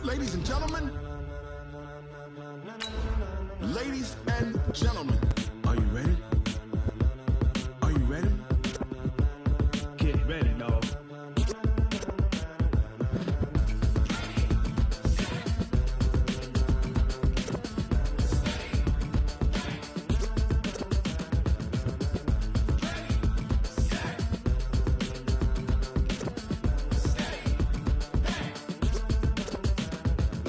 Ladies and gentlemen. Ladies and gentlemen. Are you ready? Are you ready? Get ready, dog.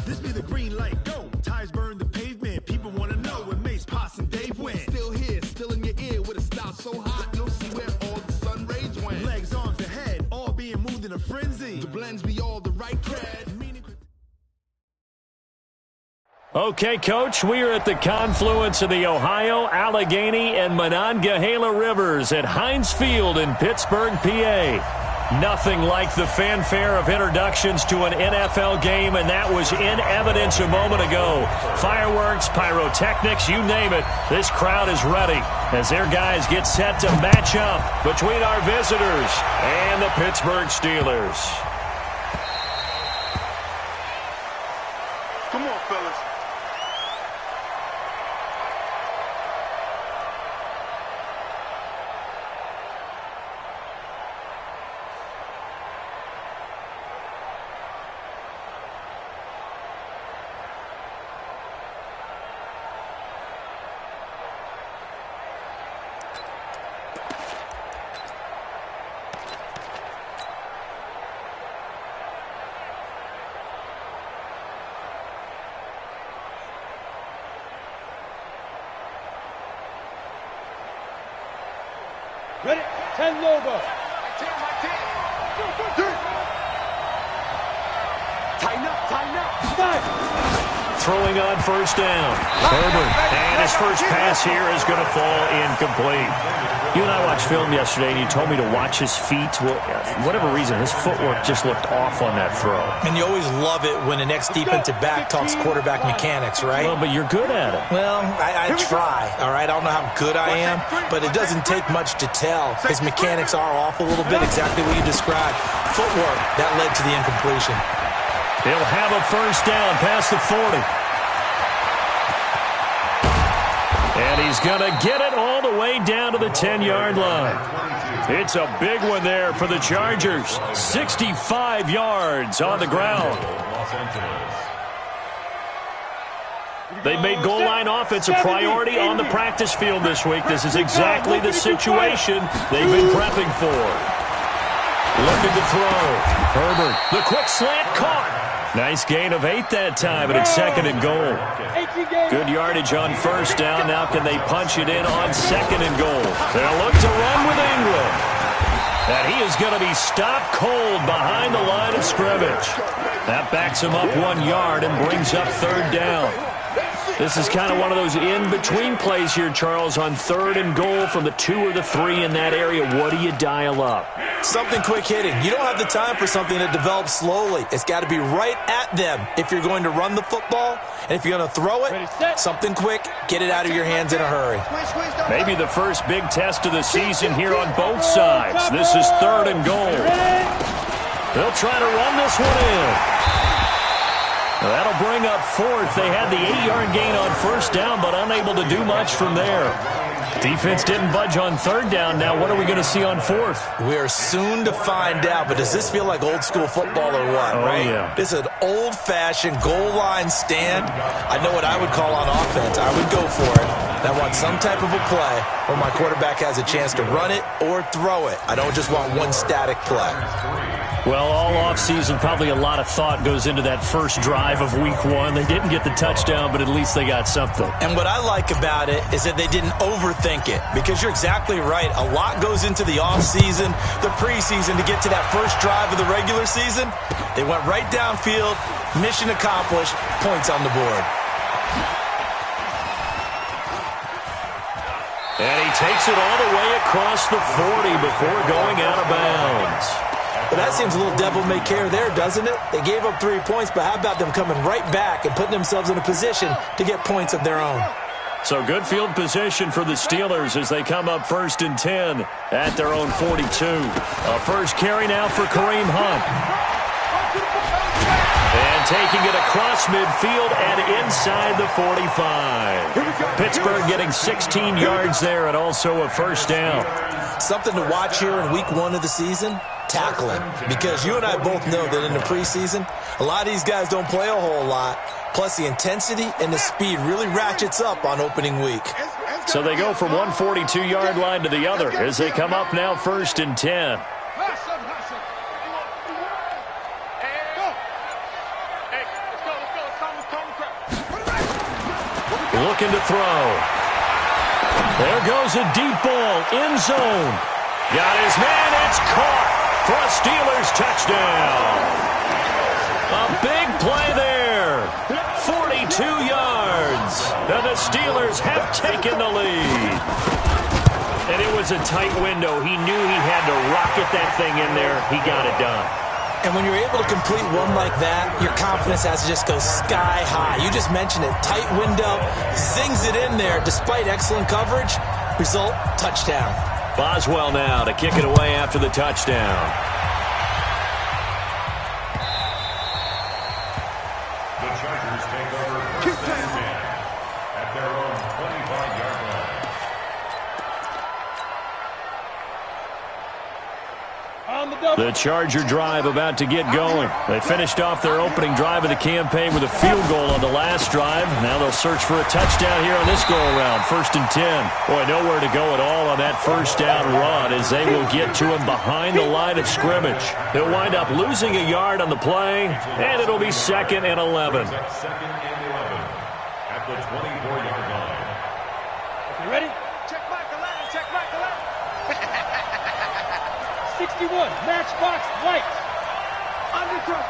This be the green light, go. Tires burn the pavement. People wanna know when Mace, Pops, and Dave went. Still here, still in your ear with a style so hot, you'll see where all the sun rays went. Legs, arms, the head, all being moved in a frenzy. The blends be all the right cred. Okay, Coach, we are at the confluence of the Ohio, Allegheny, and Monongahela Rivers at Heinz Field in Pittsburgh, PA. Nothing like the fanfare of introductions to an NFL game, and that was in evidence a moment ago. Fireworks, pyrotechnics, you name it. This crowd is ready as their guys get set to match up between our visitors and the Pittsburgh Steelers. Come on, fellas. Ready? 10 logo. Tighten up, tighten up. Five. Throwing on first down. Herbert. And his first pass here is going to fall incomplete. You and I watched film yesterday, and you told me to watch his feet. Well, for whatever reason, his footwork just looked off on that throw. And you always love it when the next defensive back talks quarterback mechanics, right? Well, but you're good at it. Well, I try, all right? I don't know how good I am, but it doesn't take much to tell. His mechanics are off a little bit, exactly what you described. Footwork, that led to the incompletion. He'll have a first down past the 40. And he's going to get it all the way down to the 10-yard line. It's a big one there for the Chargers. 65 yards on the ground. They've made goal line offense a priority on the practice field this week. This is exactly the situation they've been prepping for. Looking to throw. Herbert, the quick slant caught. Nice gain of 8 that time, and it's second and goal. Good yardage on first down. Now can they punch it in on second and goal? They'll look to run with Ingram. And he is going to be stopped cold behind the line of scrimmage. That backs him up 1 yard and brings up third down. This is kind of one of those in-between plays here, Charles, on third and goal from the 2 or the 3 in that area. What do you dial up? Something quick hitting. You don't have the time for something that develops slowly. It's got to be right at them if you're going to run the football. And if you're going to throw it, something quick, get it out of your hands in a hurry. Maybe the first big test of the season here on both sides. This is third and goal. They'll try to run this one in. That'll bring up fourth. They had the 8-yard gain on first down, but unable to do much from there. Defense didn't budge on third down. Now what are we going to see on fourth? We are soon to find out, but does this feel like old school football or what, right? Yeah. This is an old-fashioned goal line stand. I know what I would call on offense. I would go for it. I want some type of a play where my quarterback has a chance to run it or throw it. I don't just want one static play. Well, all offseason, probably a lot of thought goes into that first drive of week 1. They didn't get the touchdown, but at least they got something. And what I like about it is that they didn't overthink it, because you're exactly right. A lot goes into the offseason, the preseason to get to that first drive of the regular season. They went right downfield, mission accomplished, points on the board. And he takes it all the way across the 40 before going out of bounds. But that seems a little devil-may-care there, doesn't it? They gave up 3 points, but how about them coming right back and putting themselves in a position to get points of their own? So good field position for the Steelers as they come up first and 10 at their own 42. A first carry now for Kareem Hunt. And taking it across midfield and inside the 45. Pittsburgh getting 16 yards there and also a first down. Something to watch here in week 1 of the season, tackling. Because you and I both know that in the preseason, a lot of these guys don't play a whole lot. Plus, the intensity and the speed really ratchets up on opening week. So they go from one 42-yard line to the other as they come up now 1st and 10. Looking to throw. There goes a deep ball, end zone. Got his man, it's caught for a Steelers touchdown. A big play there. 42 yards. And the Steelers have taken the lead. And it was a tight window. He knew he had to rocket that thing in there. He got it done. And when you're able to complete one like that, your confidence has to just go sky high. You just mentioned it. Tight window, zings it in there despite excellent coverage. Result, touchdown. Boswell now to kick it away after the touchdown. The Chargers take over first and 10 at their own 25-yard line. The Charger drive about to get going. They finished off their opening drive of the campaign with a field goal on the last drive. Now they'll search for a touchdown here on this go-around. 1st and 10. Boy, nowhere to go at all on that first down run as they will get to him behind the line of scrimmage. He'll wind up losing a yard on the play, and it'll be 2nd and 11. 2nd and 11 at the 24-yard line. You ready? Check back 11, check back 11. 61, matchbox white. Undercut.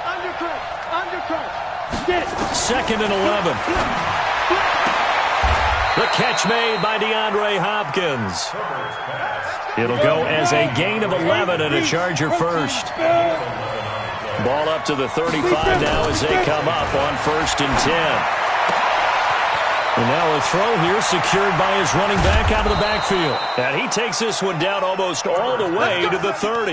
Get it. 2nd and 11. The catch made by DeAndre Hopkins. It'll go as a gain of 11 and a Charger first. Ball up to the 35 now as they come up on 1st and 10. And now a throw here secured by his running back out of the backfield. And he takes this one down almost all the way to the 30.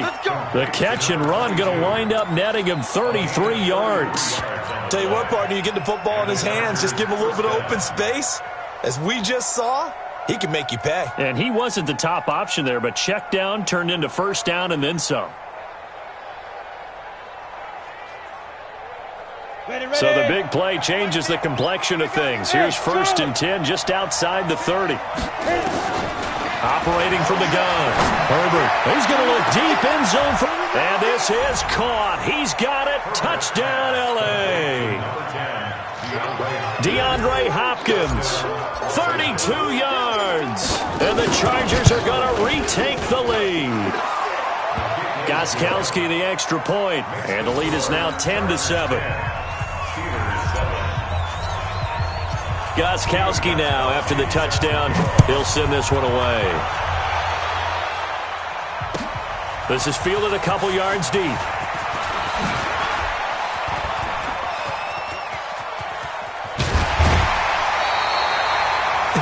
The catch and run going to wind up netting him 33 yards. Tell you what, partner, you get the football in his hands, just give him a little bit of open space. As we just saw, he can make you pay. And he wasn't the top option there, but check down turned into first down and then some. So the big play changes the complexion of things. Here's 1st and 10 just outside the 30. Operating from the gun. Herbert, he's going to look deep in zone. And this is caught. He's got it. Touchdown, L.A. DeAndre Hopkins, 32 yards. And the Chargers are going to retake the lead. Gostkowski the extra point. And the lead is now 10-7. Gostkowski now, after the touchdown, he'll send this one away. This is fielded a couple yards deep. In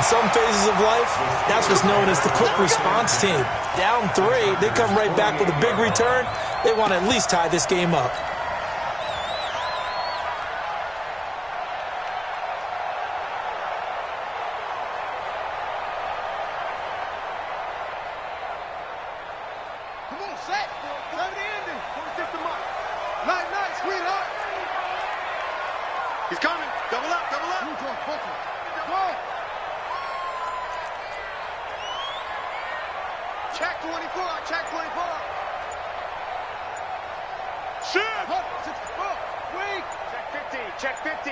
some phases of life, that's what's known as the quick response team. Down 3, they come right back with a big return. They want to at least tie this game up. He's coming. Double up. Check 24. Shoot. Wait. Check 50.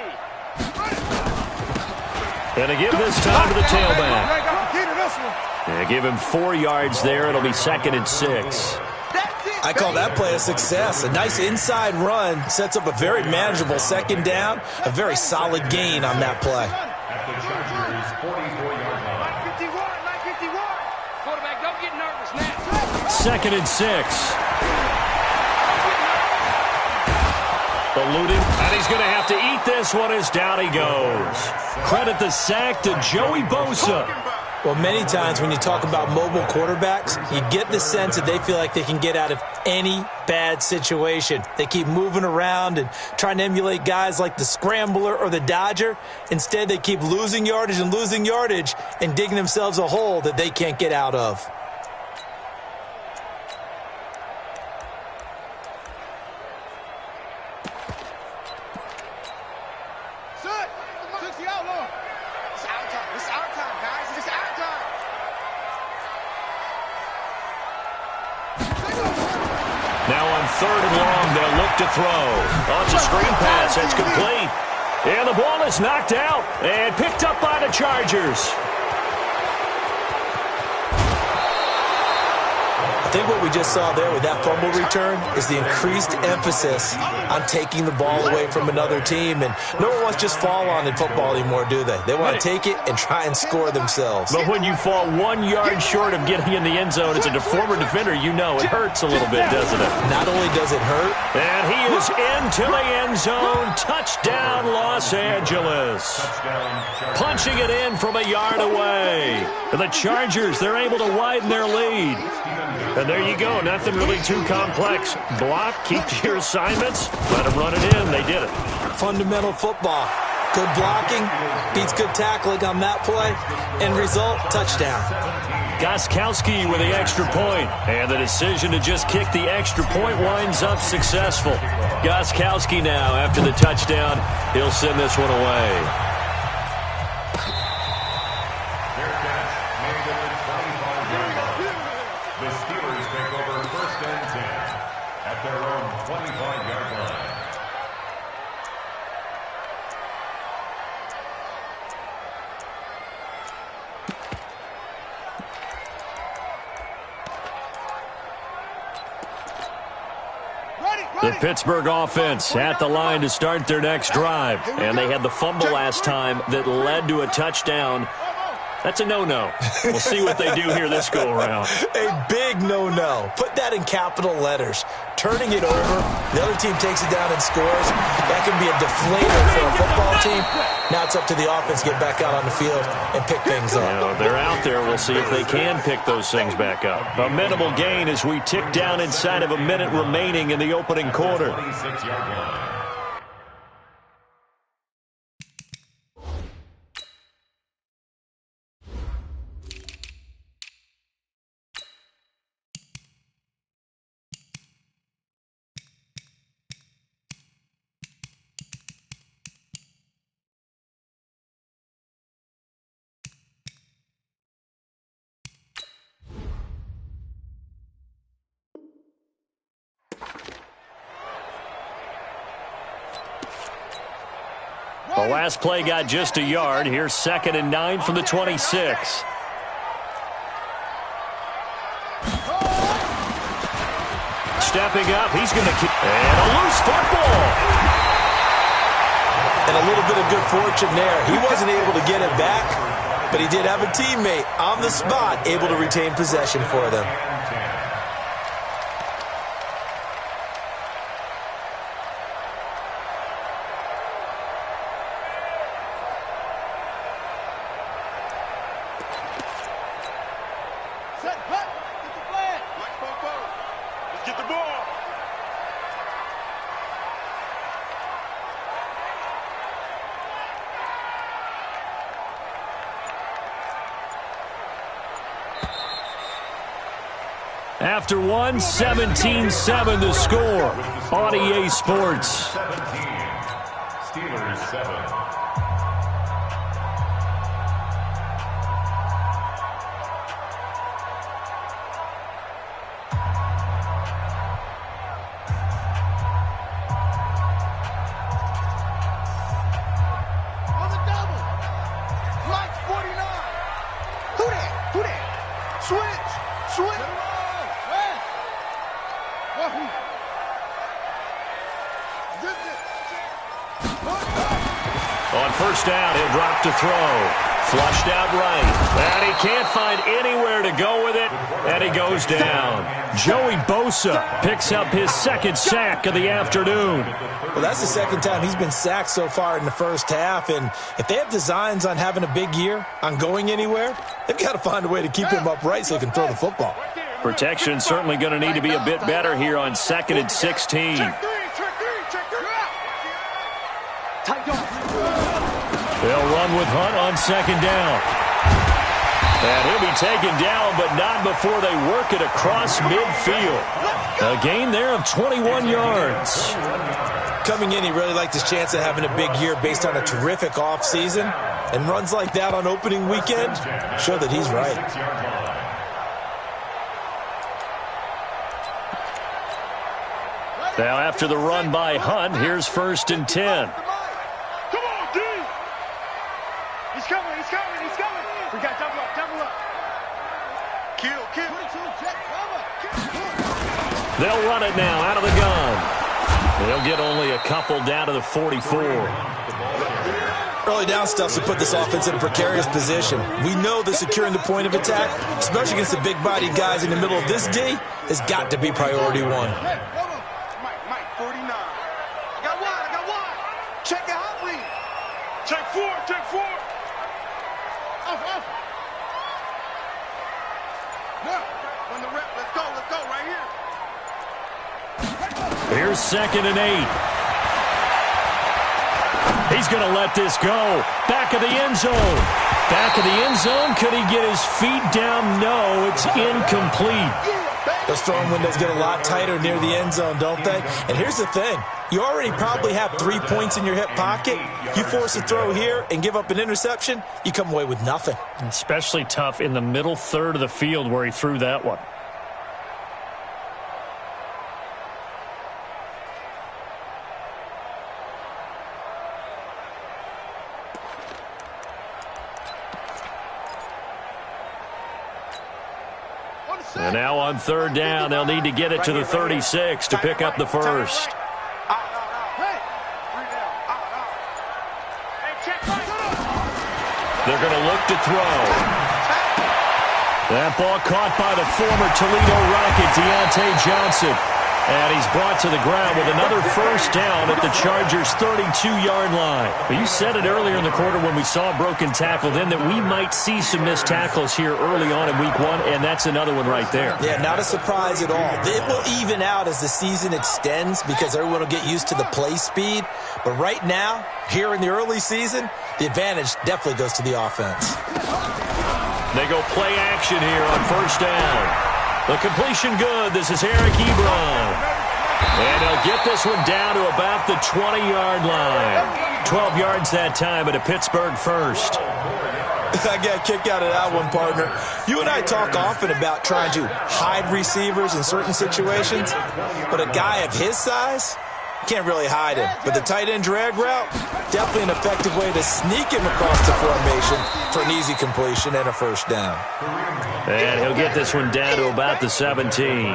And to give this time to the tailback. And give him 4 yards there. It'll be 2nd and 6. I call that play a success. A nice inside run sets up a very manageable 2nd down. A very solid gain on that play. At the Chargers' 44-yard line. 951. Quarterback, don't get nervous now. 2nd and 6. Eluding, and he's going to have to eat this one as down he goes. Credit the sack to Joey Bosa. Well, many times when you talk about mobile quarterbacks, you get the sense that they feel like they can get out of any bad situation. They keep moving around and trying to emulate guys like the Scrambler or the Dodger. Instead, they keep losing yardage and digging themselves a hole that they can't get out of. Now on 3rd and long, they'll look to throw. Oh, it's a screen pass. It's complete. And the ball is knocked out and picked up by the Chargers. I think what we just saw there with that fumble return is the increased emphasis on taking the ball away from another team. And no one wants to just fall on in football anymore, do they? They want to take it and try and score themselves. But when you fall 1 yard short of getting in the end zone as a former defender, you know it hurts a little bit, doesn't it? Not only does it hurt. And he is into the end zone. Touchdown, Los Angeles. Punching it in from a yard away. The Chargers, they're able to widen their lead. And there you go. Nothing really too complex. Block, keep to your assignments, let them run it in. They did it. Fundamental football. Good blocking beats good tackling on that play. End result, touchdown. Gostkowski with the extra point. And the decision to just kick the extra point winds up successful. Gostkowski now, after the touchdown, he'll send this one away. The Pittsburgh offense at the line to start their next drive. And they had the fumble last time that led to a touchdown. That's a no-no. We'll see what they do here this go-around. A big no-no. Put that in capital letters. Turning it over, the other team takes it down and scores. That can be a deflator for a football team. Now it's up to the offense to get back out on the field and pick things up. You know, they're out there. We'll see if they can pick those things back up. A minimal gain as we tick down inside of a minute remaining in the opening quarter. 26-yard line. The last play got just a yard. Here's 2nd and 9 from the 26. Stepping up, he's going to kick. And a loose football. And a little bit of good fortune there. He wasn't able to get it back, but he did have a teammate on the spot able to retain possession for them. After one, 17-7 the score on EA Sports. 17. Steelers 7. On first down, he'll drop to throw. Flushed out right. And he can't find anywhere to go with it, and he goes down. Joey Bosa picks up his second sack of the afternoon. Well, that's the second time he's been sacked so far in the first half, and if they have designs on having a big year, on going anywhere, they've got to find a way to keep him upright so he can throw the football. Protection certainly going to need to be a bit better here on 2nd and 16. They'll run with Hunt on 2nd down. And he'll be taken down, but not before they work it across midfield. A gain there of 21 yards. Coming in, he really liked his chance of having a big year based on a terrific offseason. And runs like that on opening weekend show that he's right. Now after the run by Hunt, here's 1st and 10. We got double up. Kill. They'll run it now out of the gun. They'll get only a couple down to the 44. Early down stuff to put this offense in a precarious position. We know that securing the point of attack, especially against the big-bodied guys in the middle of this D, has got to be priority one. Mike, 49. I got one. Check your hot read. Check four. Off. Now, when the rep, let's go right here. Here's 2nd and 8. He's going to let this go. Back of the end zone. Could he get his feet down? No, it's incomplete. Those throwing windows get a lot tighter near the end zone, don't they? And here's the thing. You already probably have 3 points in your hip pocket. You force a throw here and give up an interception, you come away with nothing. Especially tough in the middle third of the field where he threw that one. And now on 3rd down, they'll need to get it to the 36 to pick up the first. They're going to look to throw. That ball caught by the former Toledo Rocket, Deontay Johnson. And he's brought to the ground with another first down at the Chargers' 32-yard line. But you said it earlier in the quarter when we saw a broken tackle then that we might see some missed tackles here early on in week 1, and that's another one right there. Yeah, not a surprise at all. It will even out as the season extends because everyone will get used to the play speed. But right now, here in the early season, the advantage definitely goes to the offense. They go play action here on 1st down. The completion good. This is Eric Ebron. And he'll get this one down to about the 20-yard line. 12 yards that time at a Pittsburgh first. I got a kick out of that one, partner. You and I talk often about trying to hide receivers in certain situations, but a guy of his size can't really hide him. But the tight end drag route, definitely an effective way to sneak him across the formation for an easy completion and a first down. And he'll get this one down to about the 17.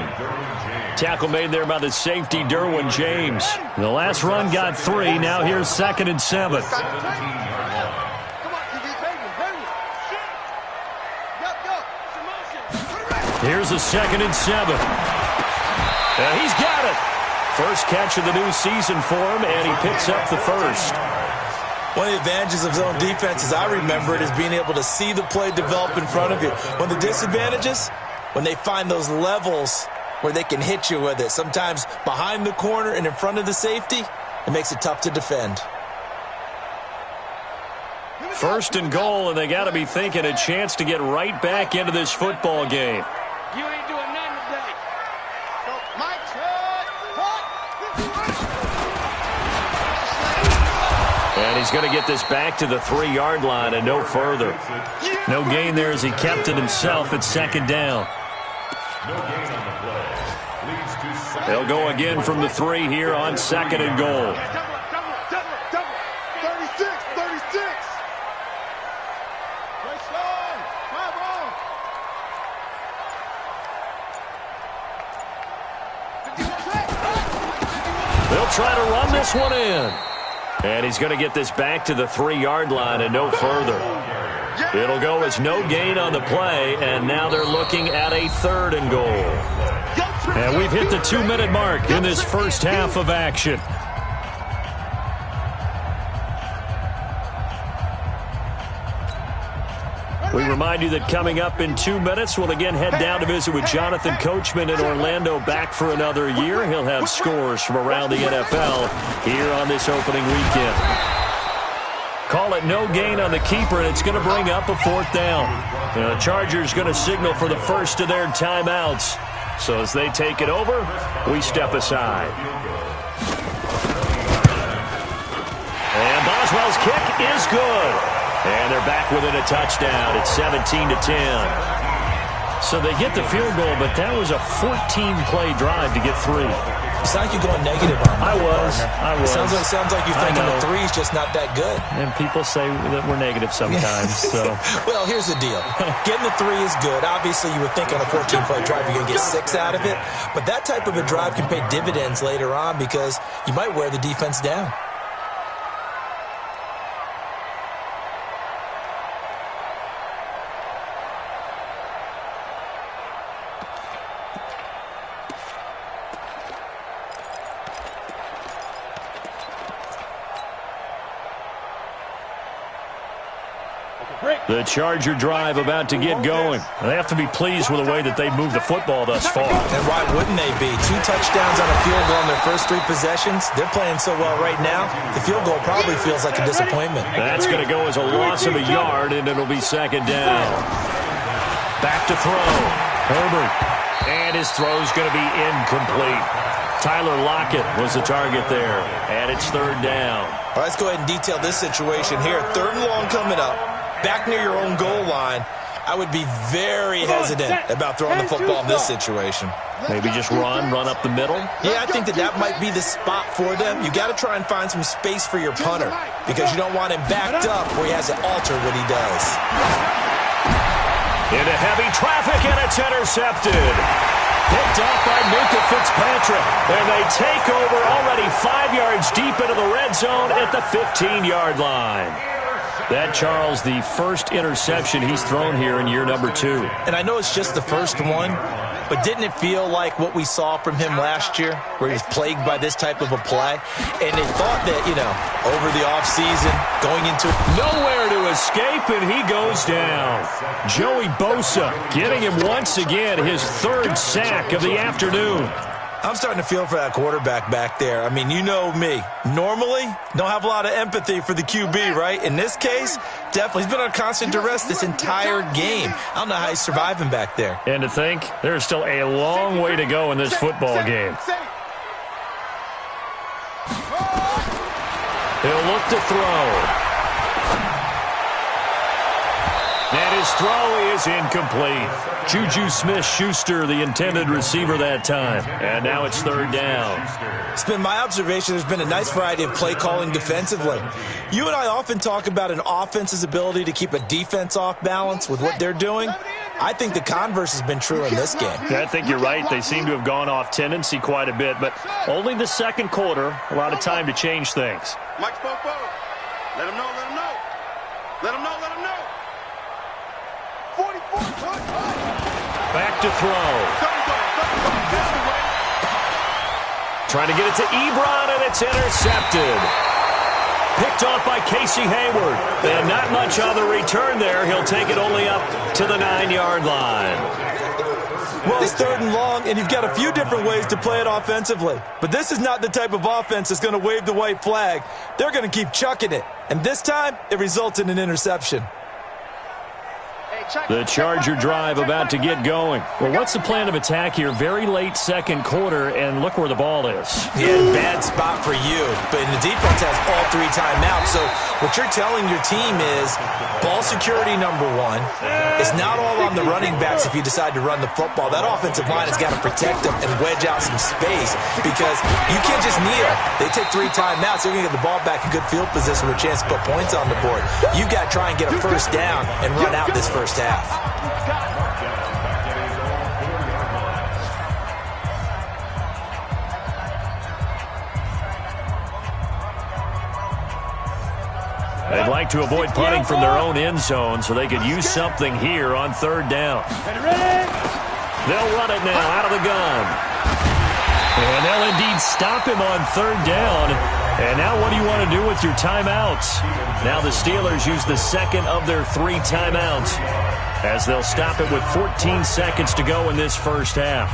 Tackle made there by the safety, Derwin James. The last run got 3. Now here's 2nd and 7. Here's a 2nd and 7. And he's got it. First catch of the new season for him, and he picks up the first. One of the advantages of zone defense, as I remember it, is being able to see the play develop in front of you. One of the disadvantages, when they find those levels where they can hit you with it, sometimes behind the corner and in front of the safety, it makes it tough to defend. 1st and goal, and they got to be thinking a chance to get right back into this football game. You ain't doing nothing today. And he's going to get this back to the 3-yard line and no further. No gain there as he kept it himself at 2nd down. They'll go again from the 3 here on 2nd and goal. They'll try to run this one in. And he's going to get this back to the 3-yard line and no further. It'll go as no gain on the play, and now they're looking at a 3rd and goal. And we've hit the 2-minute mark in this first half of action. We remind you that coming up in 2 minutes, we'll again head down to visit with Jonathan Coachman in Orlando, back for another year. He'll have scores from around the NFL here on this opening weekend. Call it no gain on the keeper, and it's going to bring up a 4th down. The Chargers going to signal for the first of their timeouts. So as they take it over, we step aside. And Boswell's kick is good. And they're back within a touchdown. It's 17-10. So they get the field goal, but that was a 14-play drive to get 3. You sound like you're going negative on I that. was. Sounds like you're thinking the 3 is just not that good. And people say that we're negative sometimes. So. Well, here's the deal. Getting the 3 is good. Obviously, you would think on a 14-play drive you're going to get 6 out of it. But that type of a drive can pay dividends later on because you might wear the defense down. The Charger drive about to get going. They have to be pleased with the way that they've moved the football thus far. And why wouldn't they be? 2 touchdowns on a field goal in their first 3 possessions. They're playing so well right now, the field goal probably feels like a disappointment. That's going to go as a loss of a yard, and it'll be 2nd down. Back to throw. Herbert. And his throw's going to be incomplete. Tyler Lockett was the target there, and it's 3rd down. All right, let's go ahead and detail this situation here. 3rd and long coming up. Back near your own goal line, I would be very hesitant about throwing the football in this situation. Maybe just run up the middle? Yeah, I think that might be the spot for them. You got to try and find some space for your punter because you don't want him backed up where he has to alter what he does. Into heavy traffic, and it's intercepted. Picked off by Minka Fitzpatrick. And they take over already 5 yards deep into the red zone at the 15-yard line. That, Charles, the first interception he's thrown here in year number 2. And I know it's just the first one, but didn't it feel like what we saw from him last year, where he was plagued by this type of a play? And they thought that, over the offseason, going into... Nowhere to escape, and he goes down. Joey Bosa getting him once again, his 3rd sack of the afternoon. I'm starting to feel for that quarterback back there. I mean, you know me. Normally, don't have a lot of empathy for the QB, right? In this case, definitely. He's been on constant duress this entire game. I don't know how he's surviving back there. And to think, there's still a long way to go in this football game. He'll look to throw. And his throw is incomplete. Juju Smith-Schuster, the intended receiver that time. And now it's 3rd down. It's been my observation there's been a nice variety of play calling defensively. You and I often talk about an offense's ability to keep a defense off balance with what they're doing. I think the converse has been true in this game. Yeah, I think you're right. They seem to have gone off tendency quite a bit, but only the 2nd quarter, a lot of time to change things. Mike spoke forward. Let him know, let him know. Let him know, let him know. 44. Back to throw. Trying to get it to Ebron, and it's intercepted. Picked off by Casey Hayward. And not much on the return there. He'll take it only up to the 9-yard line. Well, it's 3rd and long, and you've got a few different ways to play it offensively. But this is not the type of offense that's going to wave the white flag. They're going to keep chucking it. And this time, it results in an interception. The Charger drive about to get going. Well, what's the plan of attack here? Very late 2nd quarter, and look where the ball is. Yeah, bad spot for you. But the defense has all 3 timeouts. So what you're telling your team is ball security number 1. It's not all on the running backs if you decide to run the football. That offensive line has got to protect them and wedge out some space because you can't just kneel. They take 3 timeouts. They're going to get the ball back in good field position with a chance to put points on the board. You've got to try and get a first down and run out this first half. They'd like to avoid punting from their own end zone so they could use something here on third down. They'll run it now out of the gun. And they'll indeed stop him on third down. And now what do you want to do with your timeouts? Now the Steelers use the second of their 3 timeouts as they'll stop it with 14 seconds to go in this first half.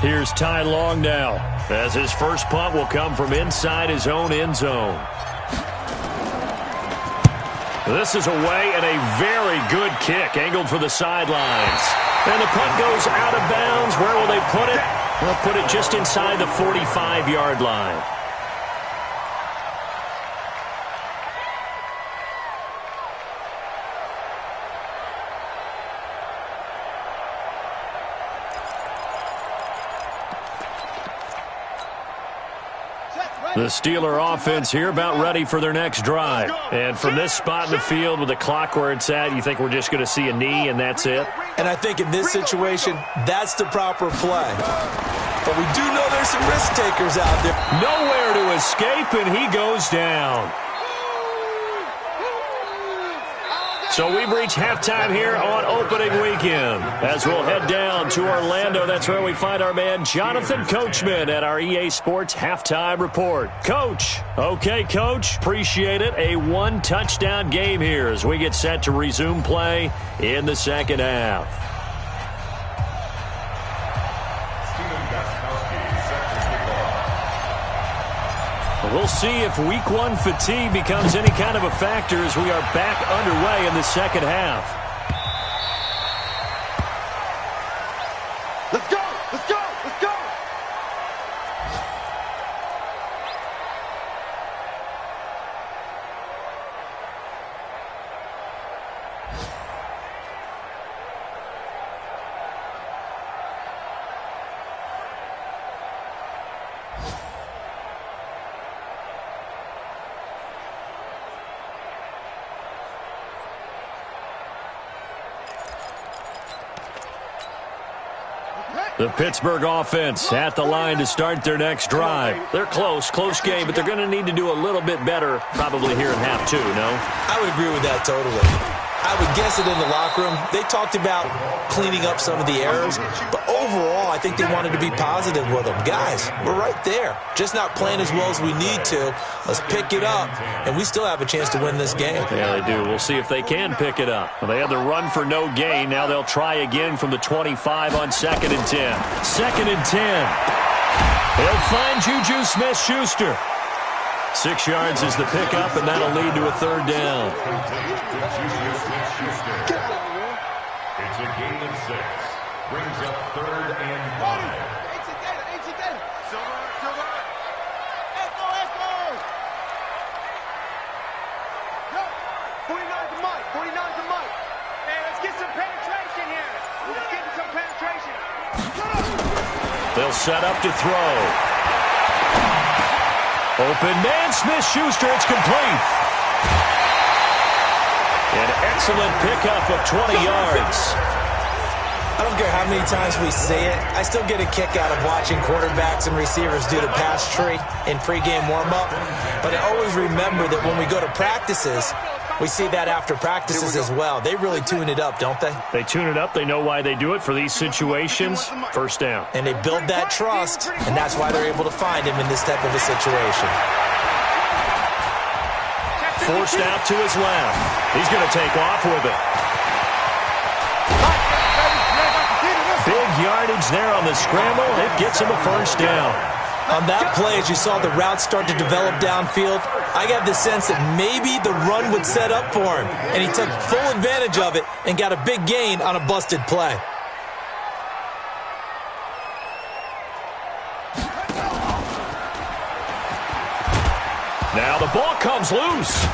Here's Ty Long now, as his first punt will come from inside his own end zone. This is away and a very good kick, angled for the sidelines. And the punt goes out of bounds. Where will they put it? They'll put it just inside the 45-yard line. The Steeler offense here about ready for their next drive. And from this spot in the field with the clock where it's at, you think we're just going to see a knee and that's it? And I think in this situation, that's the proper play. But we do know there's some risk takers out there. Nowhere to escape, and he goes down. So we've reached halftime here on opening weekend. As we'll head down to Orlando, that's where we find our man Jonathan Coachman at our EA Sports Halftime Report. Coach. Okay, Coach. Appreciate it. A 1-touchdown game here as we get set to resume play in the second half. We'll see if Week 1 fatigue becomes any kind of a factor as we are back underway in the second half. Let's go! Let's go! Let's go! The Pittsburgh offense at the line to start their next drive. They're close game, but they're going to need to do a little bit better probably here in half 2, no? I would agree with that totally. I would guess it in the locker room. They talked about cleaning up some of the errors, but overall, I think they wanted to be positive with them. Guys, we're right there. Just not playing as well as we need to. Let's pick it up, and we still have a chance to win this game. Yeah, they do. We'll see if they can pick it up. Well, they had the run for no gain. Now they'll try again from the 25 on 2nd and 10. 2nd and 10. They'll find Juju Smith-Schuster. 6 yards is the pickup, and that'll lead to a third down. It's a gain of 6. Brings up 3rd and 5. They'll set up to throw. Open man, Smith-Schuster, it's complete. An excellent pickup of 20 yards. I don't care how many times we say it, I still get a kick out of watching quarterbacks and receivers do the pass tree in pregame warm-up. But I always remember that when we go to practices, we see that after practices as well. They really tune it up, don't they? They tune it up. They know why they do it for these situations. First down. And they build that trust, and that's why they're able to find him in this type of a situation. Forced out to his left. He's going to take off with it. Big yardage there on the scramble. It gets him a first down. On that play, as you saw the route start to develop downfield, I got the sense that maybe the run would set up for him, and he took full advantage of it and got a big gain on a busted play. Now the ball comes loose.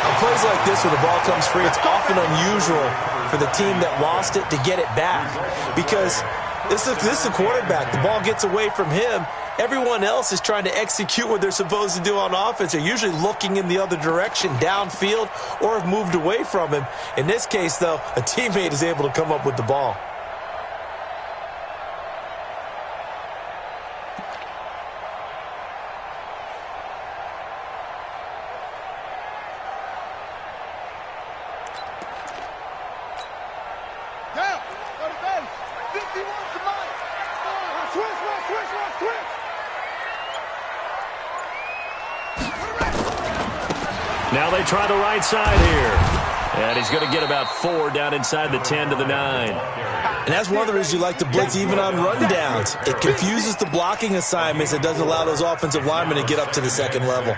On plays like this where the ball comes free, it's often unusual for the team that lost it to get it back because this is the quarterback. The ball gets away from him. Everyone else is trying to execute what they're supposed to do on offense. They're usually looking in the other direction, downfield, or have moved away from him. In this case, though, a teammate is able to come up with the ball. Now they try the right side here. And he's going to get about 4 down inside the 10 to the 9. And that's one of the reasons you like to blitz even on rundowns. It confuses the blocking assignments. It doesn't allow those offensive linemen to get up to the second level.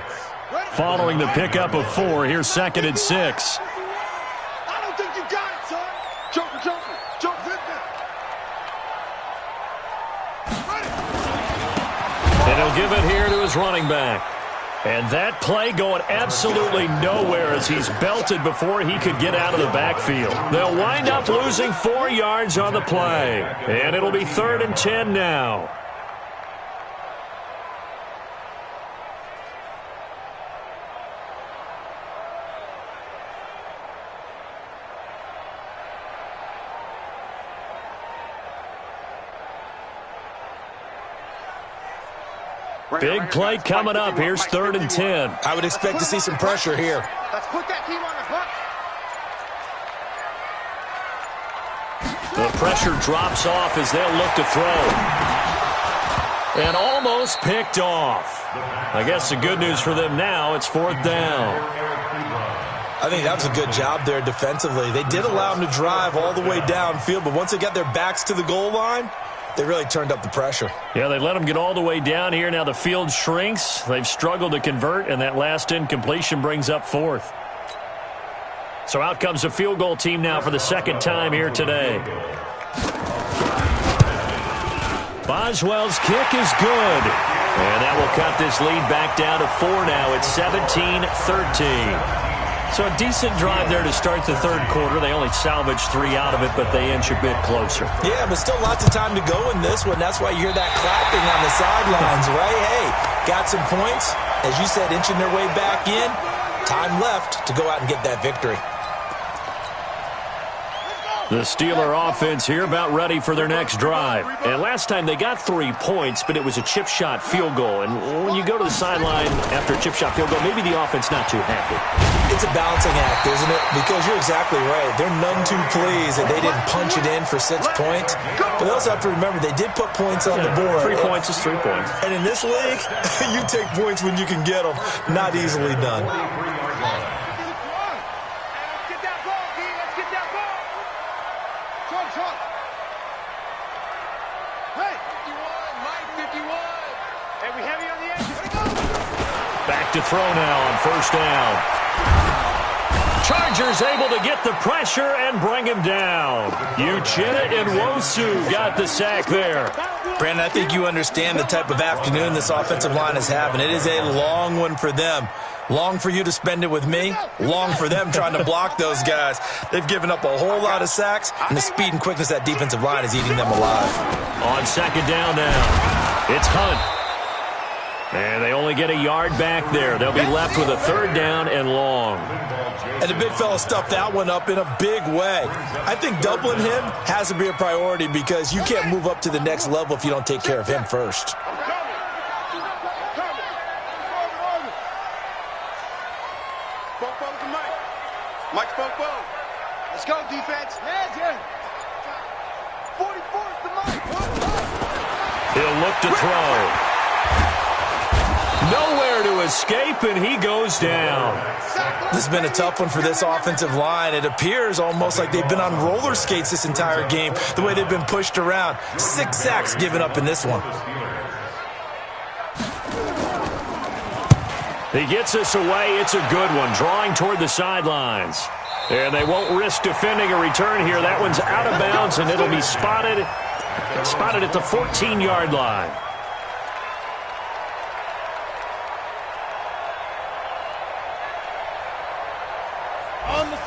Following the pickup of 4, here's 2nd and 6. I don't think you got it, son. Jump, And he'll give it here to his running back. And that play going absolutely nowhere as he's belted before he could get out of the backfield. They'll wind up losing 4 yards on the play. And it'll be 3rd and 10 now. Big play coming up. Here's 3rd and 10. I would expect to see some pressure here. Let's put that team on the hook. The pressure drops off as they'll look to throw. And almost picked off. I guess the good news for them now, it's 4th down. I think that was a good job there defensively. They did allow them to drive all the way downfield, but once they got their backs to the goal line, they really turned up the pressure. Yeah, they let them get all the way down here. Now the field shrinks. They've struggled to convert, and that last incompletion brings up 4th. So out comes the field goal team now for the 2nd time here today. Boswell's kick is good. And that will cut this lead back down to 4 now. It's 17-13. So a decent drive there to start the 3rd quarter. They only salvaged 3 out of it, but they inch a bit closer. Yeah, but still lots of time to go in this one. That's why you hear that clapping on the sidelines, right? Hey, got some points. As you said, inching their way back in. Time left to go out and get that victory. The Steeler offense here about ready for their next drive. And last time they got 3 points, but it was a chip shot field goal. And when you go to the sideline after a chip shot field goal, maybe the offense not too happy. It's a balancing act, isn't it? Because you're exactly right. They're none too pleased that they didn't punch it in for 6 points. But they also have to remember they did put points on the board. 3 points is 3 points. And in this league, you take points when you can get them. Not easily done. Back to throw now on 1st down. Chargers able to get the pressure and bring him down. Uchenna and Nwosu got the sack there. Brandon, I think you understand the type of afternoon this offensive line is having. It is a long one for them. Long for you to spend it with me. Long for them trying to block those guys. They've given up a whole lot of sacks, and the speed and quickness of that defensive line is eating them alive. On 2nd down now, it's Hunt. And they only get a yard back there. They'll be left with a 3rd down and long. And the big fella stuffed that one up in a big way. I think doubling him has to be a priority because you can't move up to the next level if you don't take care of him first. Mike's Bobo. Let's go, defense. Yeah. 44's the Mike. He'll look to throw. Nowhere to escape, and he goes down. This has been a tough one for this offensive line. It appears almost like they've been on roller skates this entire game, the way they've been pushed around. 6 sacks given up in this one. He gets us away. It's a good one, drawing toward the sidelines. And they won't risk defending a return here. That one's out of bounds, and it'll be spotted at the 14-yard line.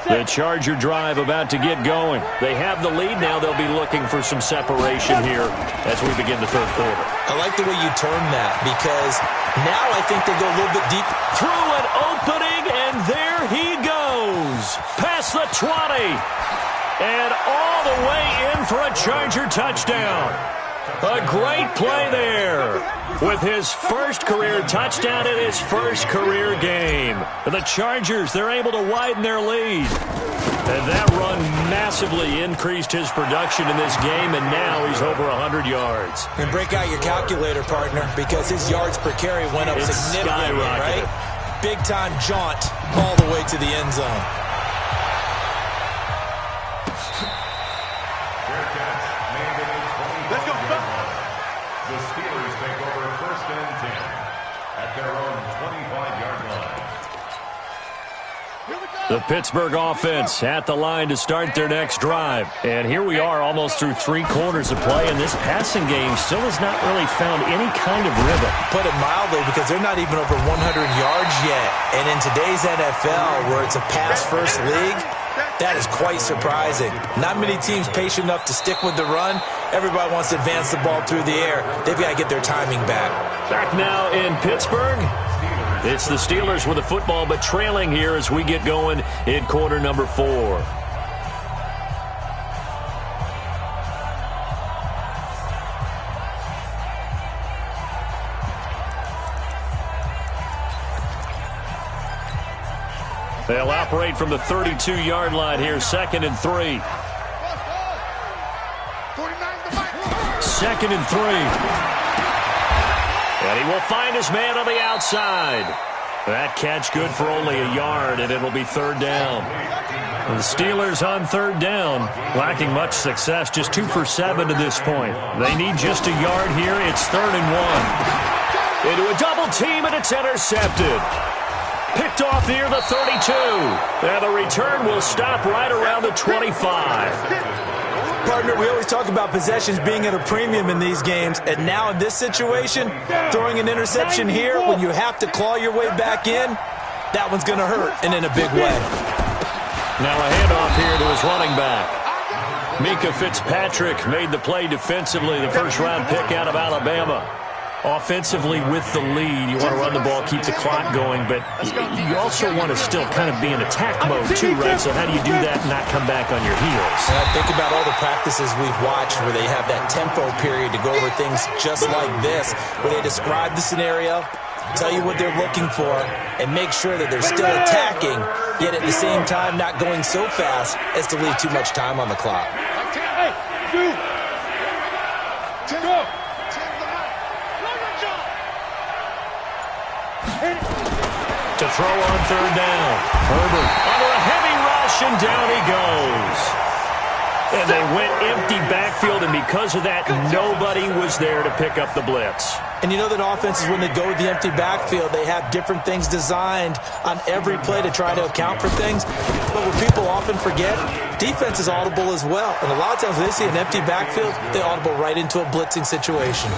The Charger drive about to get going. They have the lead now. They'll be looking for some separation here as we begin the 3rd quarter. I like the way you turn that because now I think they go a little bit deep. Through an opening, and there he goes. Past the 20. And all the way in for a Charger touchdown. A great play there with his first career touchdown in his first career game. The Chargers, they're able to widen their lead. And that run massively increased his production in this game, and now he's over 100 yards. And break out your calculator, partner, because his yards per carry went up significantly, right? big-time jaunt all the way to the end zone. Fair catch made at the 25-yard line. The Steelers take over 1st and 10 at their own 25-yard line. The Pittsburgh offense at the line to start their next drive. And here we are almost through 3 quarters of play, and this passing game still has not really found any kind of rhythm. Put it mildly, because they're not even over 100 yards yet. And in today's NFL, where it's a pass-first league, that is quite surprising. Not many teams patient enough to stick with the run. Everybody wants to advance the ball through the air. They've got to get their timing back. Back now in Pittsburgh. It's the Steelers with the football, but trailing here as we get going in quarter number 4. They'll operate from the 32-yard line here, 2nd and 3. 2nd and 3. And he will find his man on the outside. That catch good for only a yard, and it'll be 3rd down. The Steelers on 3rd down, lacking much success, just 2 for 7 to this point. They need just a yard here. It's 3rd and 1. Into a double team, and it's intercepted. Picked off near the 32. And the return will stop right around the 25. Partner, we always talk about possessions being at a premium in these games, and now in this situation, throwing an interception here when you have to claw your way back in, that one's going to hurt, and in a big way. Now a handoff here to his running back. Mika Fitzpatrick made the play defensively, the first-round pick out of Alabama. Offensively with the lead, you want to run the ball, keep the clock going, but you also want to still kind of be in attack mode too, right? So how do you do that and not come back on your heels? Think about all the practices we've watched where they have that tempo period to go over things just like this, where they describe the scenario, tell you what they're looking for, and make sure that they're still attacking, yet at the same time not going so fast as to leave too much time on the clock. To throw on 3rd down. Herbert under a heavy rush, and down he goes. And they went empty backfield, and because of that, nobody was there to pick up the blitz. And you know that offenses, when they go with the empty backfield, they have different things designed on every play to try to account for things. But what people often forget, defense is audible as well. And a lot of times when they see an empty backfield, they audible right into a blitzing situation.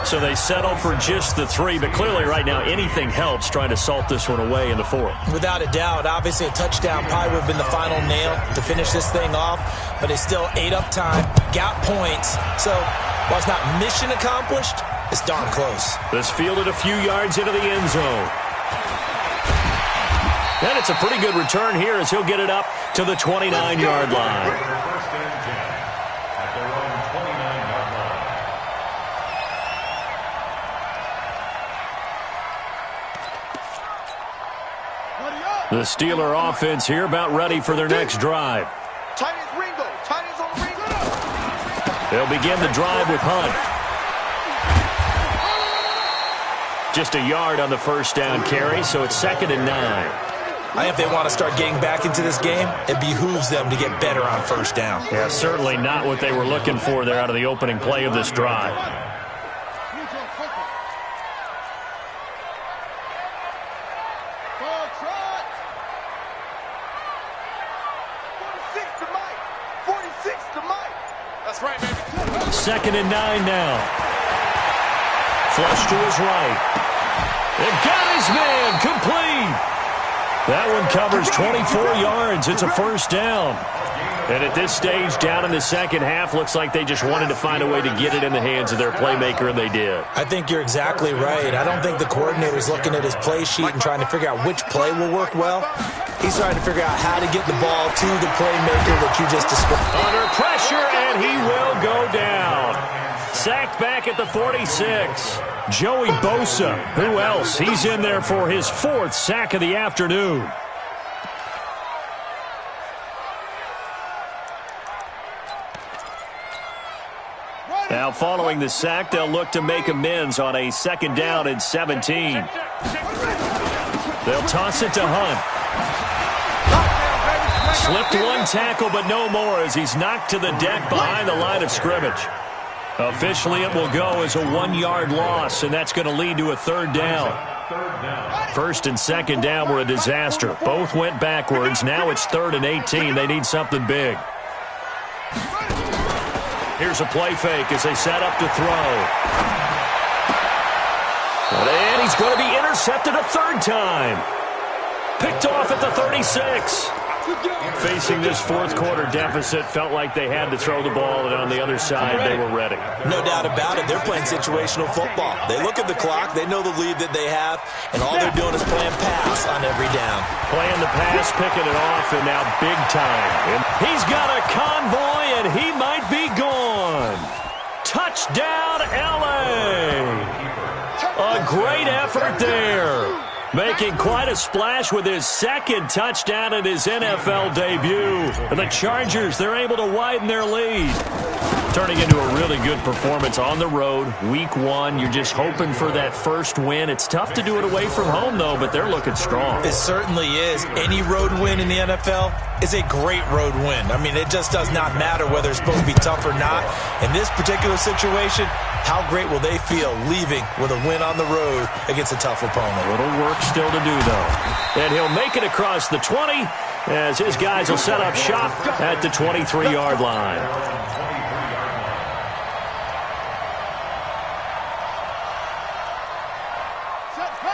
So they settle for just the 3, but clearly right now anything helps trying to salt this one away in the 4th. Without a doubt, obviously a touchdown probably would have been the final nail to finish this thing off, but they still ate up time, got points. So while it's not mission accomplished, it's darn close. This fielded a few yards into the end zone. And it's a pretty good return here as he'll get it up to the 29-yard line. 1st and 10 at their own 29-yard line. The Steeler offense here about ready for their next drive. They'll begin the drive with Hunt. Just a yard on the first down carry, so it's 2nd and 9. I think if they want to start getting back into this game, it behooves them to get better on first down. Yeah, certainly not what they were looking for there out of the opening play of this drive. Second and 9 now. Flush to his right. And got his man complete. That one covers 24 yards. It's a first down. And at this stage, down in the second half, looks like they just wanted to find a way to get it in the hands of their playmaker, and they did. I think you're exactly right. I don't think the coordinator's looking at his play sheet and trying to figure out which play will work well. He's trying to figure out how to get the ball to the playmaker that you just described. Under pressure, and he will go down. Sacked back at the 46. Joey Bosa, who else? He's in there for his 4th sack of the afternoon. Now following the sack, they'll look to make amends on a 2nd down and 17. They'll toss it to Hunt. Slipped one tackle, but no more as he's knocked to the deck behind the line of scrimmage. Officially, it will go as a 1-yard loss, and that's going to lead to a third down. First and second down were a disaster. Both went backwards. Now it's 3rd and 18. They need something big. Here's a play fake as they set up to throw. And he's going to be intercepted a third time. Picked off at the 36. Facing this fourth quarter deficit, felt like they had to throw the ball, and on the other side, they were ready. No doubt about it. They're playing situational football. They look at the clock. They know the lead that they have, and all they're doing is playing pass on every down. Playing the pass, picking it off, and now big time. And he's got a convoy, and he might be gone. Touchdown, L.A. A great effort there. Making quite a splash with his second touchdown in his NFL debut. And the Chargers, they're able to widen their lead. Turning into a really good performance on the road. Week 1, you're just hoping for that first win. It's tough to do it away from home, though, but they're looking strong. It certainly is. Any road win in the NFL is a great road win. I mean, it just does not matter whether it's supposed to be tough or not. In this particular situation, how great will they feel leaving with a win on the road against a tough opponent? A little work still to do, though. And he'll make it across the 20 as his guys will set up shop at the 23-yard line.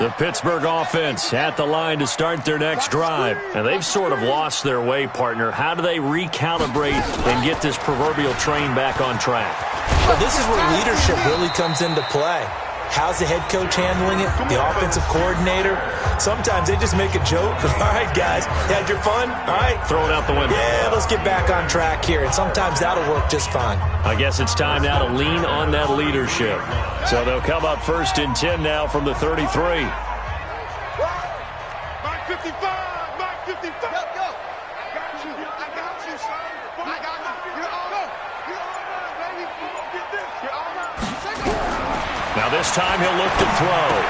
The Pittsburgh offense at the line to start their next drive. And they've sort of lost their way, partner. How do they recalibrate and get this proverbial train back on track? Well, this is where leadership really comes into play. How's the head coach handling it? The offensive coordinator? Sometimes they just make a joke. All right, guys, you had your fun? All right. Throw it out the window. Yeah, let's get back on track here. And sometimes that'll work just fine. I guess it's time now to lean on that leadership. So they'll come up 1st and 10 now from the 33. Mike 55, Mike 55. Go. I got you, son. I got you. You're all up. You're all up, baby. You gonna get this. You're all up. Now this time he'll look to throw.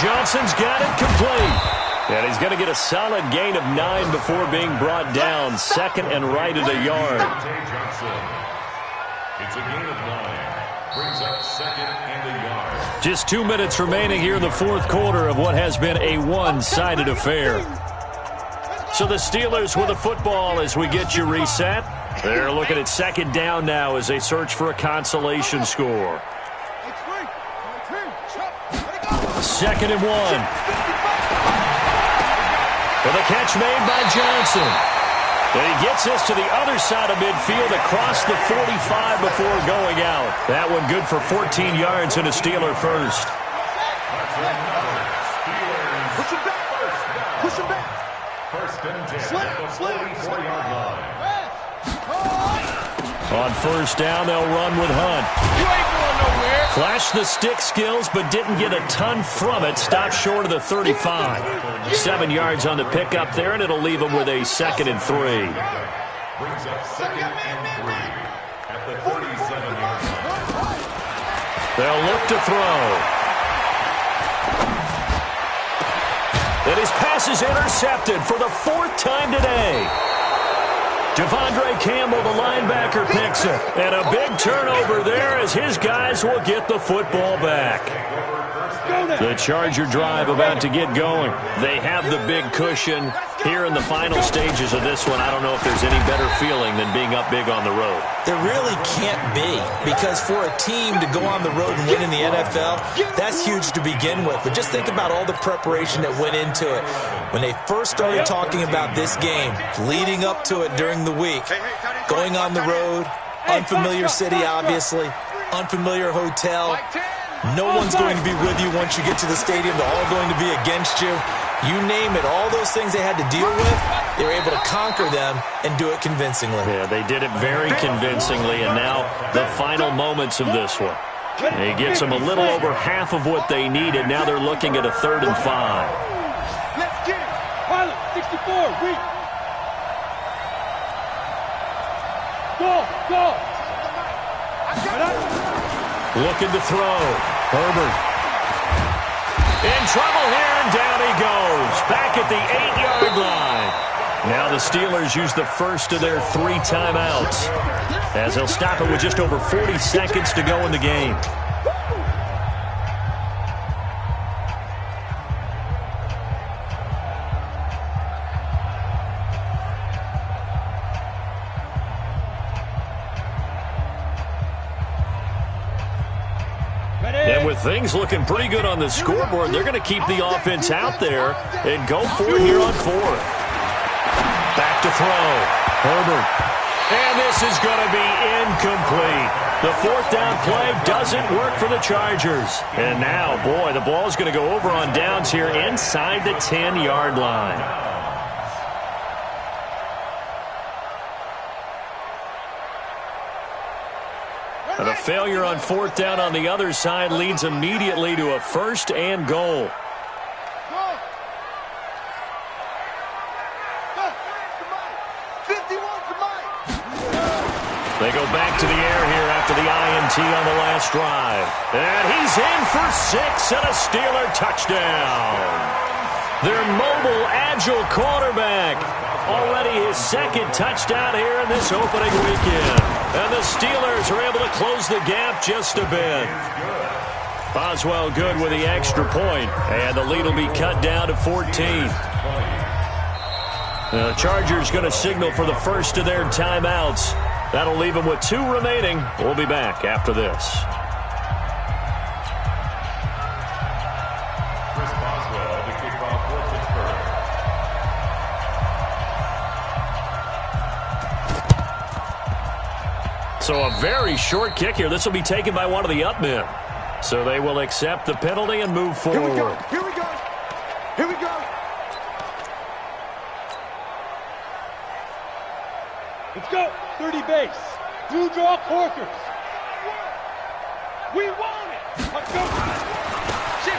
Johnson's got it complete. And he's going to get a solid gain of 9 before being brought down. 2nd and right at a yard. It's a gain of 9. Brings up 2nd and a yard. Just 2 minutes remaining here in the fourth quarter of what has been a one-sided affair. So the Steelers with the football as we get you reset. They're looking at 2nd down now as they search for a consolation score. 2nd and 1. With a catch made by Johnson. And he gets this to the other side of midfield across the 45 before going out. That one good for 14 yards and a Steeler first. Push him back. Push him back. 1st and 10 at the 44-yard line. On 1st down, they'll run with Hunt. You ain't going nowhere. Flashed the stick skills, but didn't get a ton from it. Stopped short of the 35. 7 yards on the pickup there, and it'll leave them with a 2nd and 3. Brings up 2nd and 3 at the 37-yard line. They'll look to throw. And his pass is intercepted for the 4th time today. Devondre Campbell, the linebacker, picks it. And a big turnover there as his guys will get the football back. The Charger drive about to get going. They have the big cushion here in the final stages of this one. I don't know if there's any better feeling than being up big on the road. There really can't be, because for a team to go on the road and win in the NFL, that's huge to begin with. But just think about all the preparation that went into it. When they first started talking about this game, leading up to it during the week, going on the road, unfamiliar city, obviously, unfamiliar hotel. No one's going to be with you once you get to the stadium. They're all going to be against you. You name it, all those things they had to deal with, they were able to conquer them and do it convincingly. Yeah, they did it very convincingly, and now the final moments of this one. He gets them a little over half of what they needed. Now they're looking at a 3rd and 5. Let's get it. Pilot, 64, weak. Go. Looking to throw. Herbert. in trouble here, and down he goes. Back at the 8-yard line. Now the Steelers use the first of their 3 timeouts, as they'll stop it with just over 40 seconds to go in the game. And with things looking pretty good on the scoreboard, they're going to keep the offense out there and go for it here on 4th. Back to throw. Herbert. And this is going to be incomplete. The 4th down play doesn't work for the Chargers. And now, boy, the ball's going to go over on downs here inside the 10-yard line. And a failure on 4th down on the other side leads immediately to a 1st and goal. They go back to the air here after the INT on the last drive. And he's in for 6 and a Steeler touchdown. Their mobile, agile quarterback. Already his 2nd touchdown here in this opening weekend. And the Steelers are able to close the gap just a bit. Boswell good with the extra point. And the lead will be cut down to 14. The Chargers going to signal for the first of their timeouts. That'll leave them with 2 remaining. We'll be back after this. Chris Boswell to kick off for Pittsburgh. So a very short kick here. This will be taken by one of the up men. So they will accept the penalty and move forward. Here we go. Here we go. Here we go. Let's go. 30 base. Blue draw corkers. We want it. Let's go.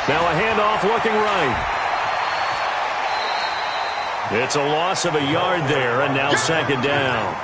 Now a handoff looking right. It's a loss of a yard there, and now 2nd down.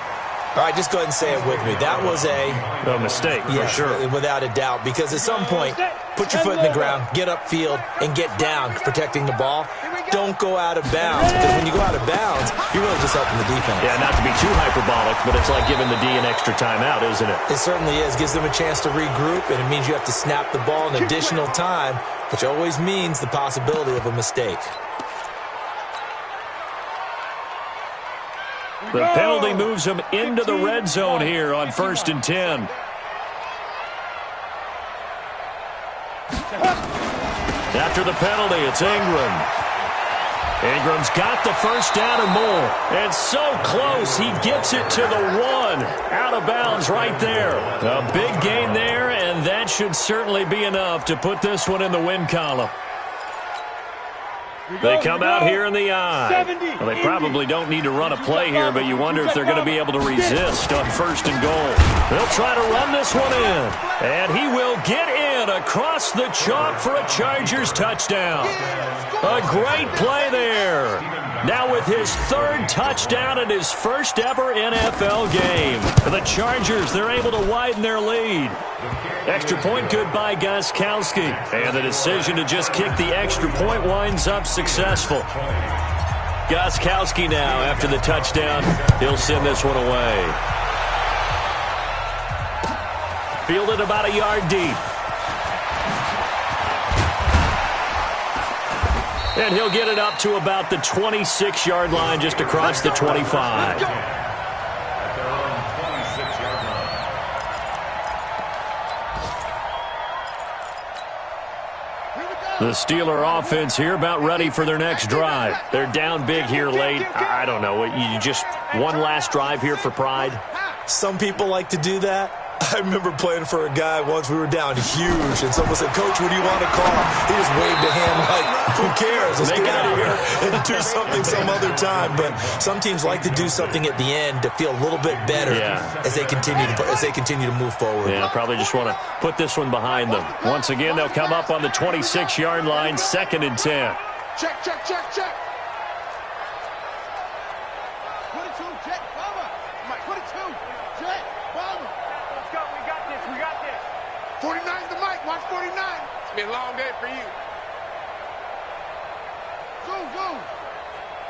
All right, just go ahead and say it with me. That was a mistake, for sure. Without a doubt, because at some point, put your foot in the ground, get upfield, and get down protecting the ball. Don't go out of bounds, because when you go out of bounds, you're really just helping the defense. Yeah, not to be too hyperbolic, but it's like giving the D an extra timeout, isn't it? It certainly is. Gives them a chance to regroup, and it means you have to snap the ball an additional time, which always means the possibility of a mistake. The penalty moves them into the red zone here on 1st and 10. After the penalty, it's Ingram. Ingram's got the first down and more. And so close, he gets it to the 1. Out of bounds right there. A big gain there, and that should certainly be enough to put this one in the win column. They come out here in the eye. Well, they probably don't need to run a play here, but you wonder if they're going to be able to resist on 1st and goal. They'll try to run this one in. And he will get in across the chalk for a Chargers touchdown. A great play there. Now with his 3rd touchdown in his first ever NFL game. The Chargers, they're able to widen their lead. Extra point good by Gostkowski. And the decision to just kick the extra point winds up successful. Gostkowski now, after the touchdown, he'll send this one away. Fielded about a yard deep. And he'll get it up to about the 26-yard line, just across the 25. The Steeler offense here about ready for their next drive. They're down big here late. I don't know. You just one last drive here for pride? Some people like to do that. I remember playing for a guy once. We were down huge, and someone said, "Coach, what do you want to call?" He just waved a hand like, who cares? Let's get out of here and do something some other time. But some teams like to do something at the end to feel a little bit better as they continue to move forward. Yeah, probably just want to put this one behind them. Once again, they'll come up on the 26-yard line, 2nd and 10. Check, check, check, check. 22, check, bomber. Mike, 22, check, bomber. Let's go, we got this, we got this. 49 the mic, watch 49. It's been a long day for you. go.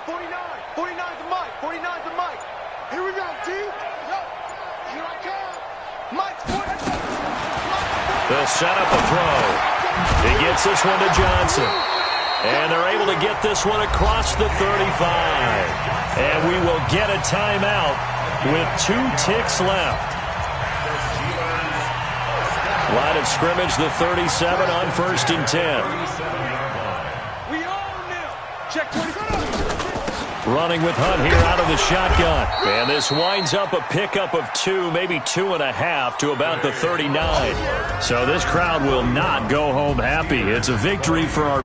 49. 49's the mic. 49's the mic. Here we go, T. Yo. Here I come. Mike's 49. They'll set up a throw. He gets this one to Johnson. And they're able to get this one across the 35. And we will get a timeout with 2 ticks left. Line of scrimmage, the 37 on 1st and 10. We own them. Check 24. Running with Hunt here out of the shotgun. And this winds up a pickup of 2, maybe 2.5 to about the 39. So this crowd will not go home happy. It's a victory for our